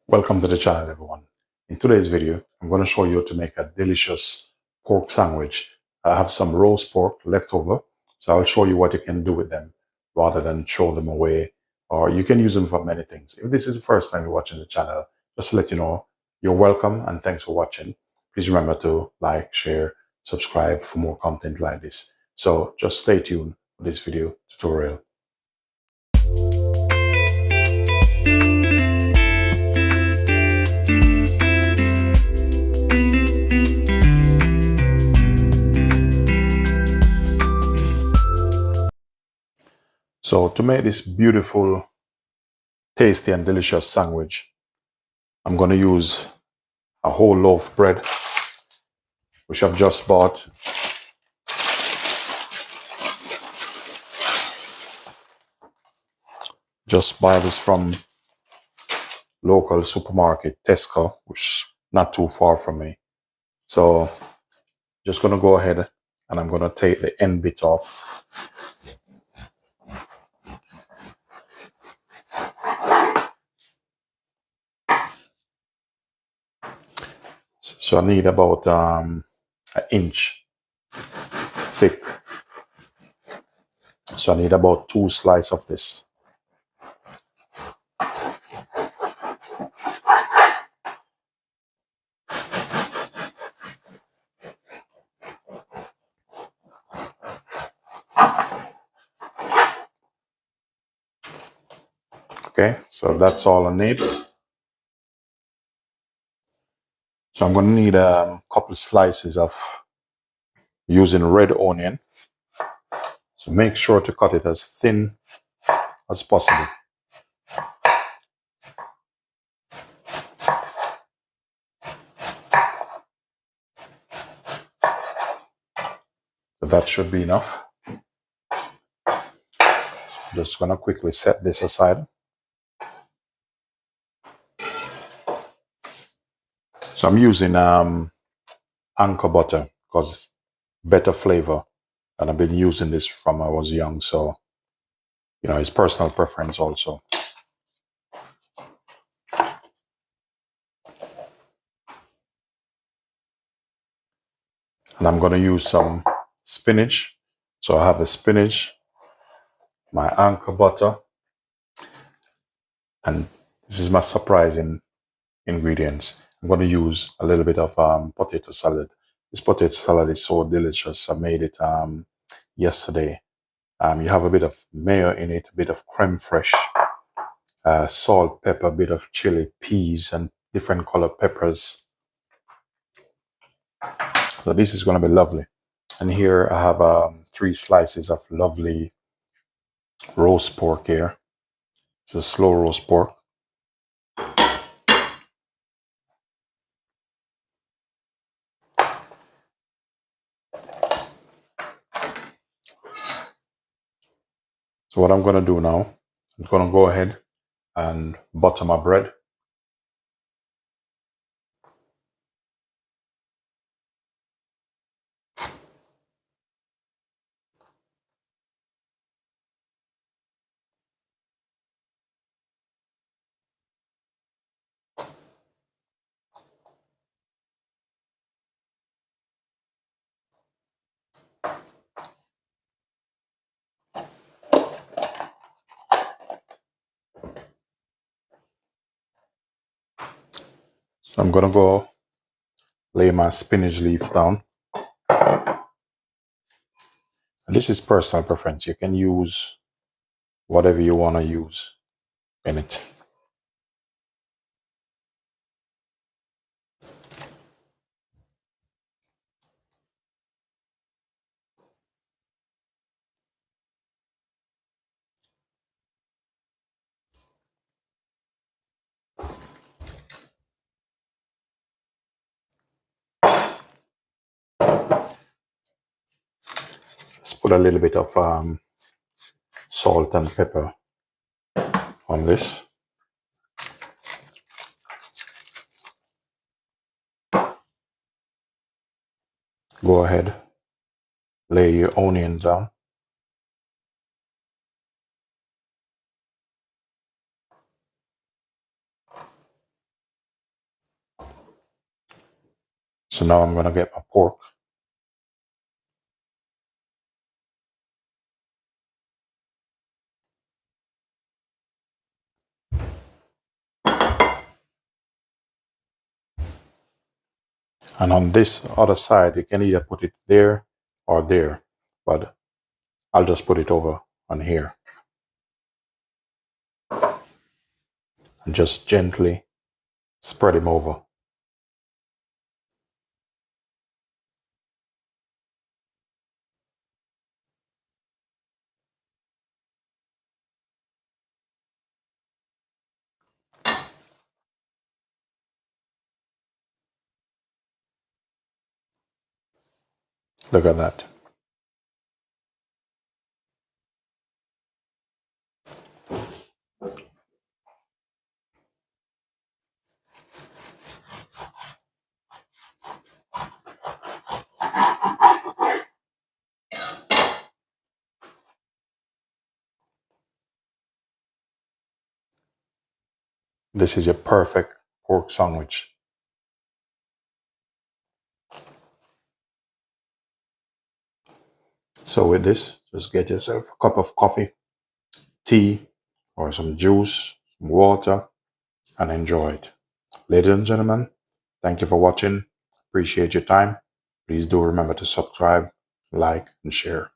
Welcome to the channel, everyone. In today's video, I'm going to show you how to make a delicious pork sandwich. I have some roast pork left over, so I'll show you what you can do with them rather than throw them away, or you can use them for many things. If this is the first time you're watching the channel, just to let you know, you're welcome and thanks for watching. Please remember to like, share, subscribe for more content like this. So just stay tuned for this video tutorial. So to make this beautiful, tasty and delicious sandwich, I'm going to use a whole loaf bread, which I've just bought. Just buy this from local supermarket, Tesco, which is not too far from me. So just going to go ahead and I'm going to take the end bit off. So I need about an inch thick. So I need about 2 slices of this. Okay, so that's all I need. So I'm going to need a couple of slices of using red onion. So make sure to cut it as thin as possible. So that should be enough. Just going to quickly set this aside. So I'm using anchor butter because it's better flavor, and I've been using this from I was young, so you know, it's personal preference also. And I'm going to use some spinach. So I have the spinach, my anchor butter, and this is my surprising ingredients. I'm going to use a little bit of potato salad. This potato salad is so delicious. I made it yesterday. You have a bit of mayo in it, a bit of creme fraiche, salt, pepper, a bit of chili, peas, and different color peppers. So this is going to be lovely. And here I have 3 slices of lovely roast pork here. It's a slow roast pork. So what I'm going to do now, I'm going to go ahead and butter my bread. So I'm going to go lay my spinach leaf down. And this is personal preference. You can use whatever you want to use in it. Let's put a little bit of salt and pepper on this. Go ahead, lay your onions down. So now I'm going to get my pork. And on this other side, you can either put it there or there, but I'll just put it over on here and just gently spread him over. Look at that. This is your perfect pork sandwich. So with this, just get yourself a cup of coffee, tea, or some juice, some water, and enjoy it. Ladies and gentlemen, thank you for watching. Appreciate your time. Please do remember to subscribe, like, and share.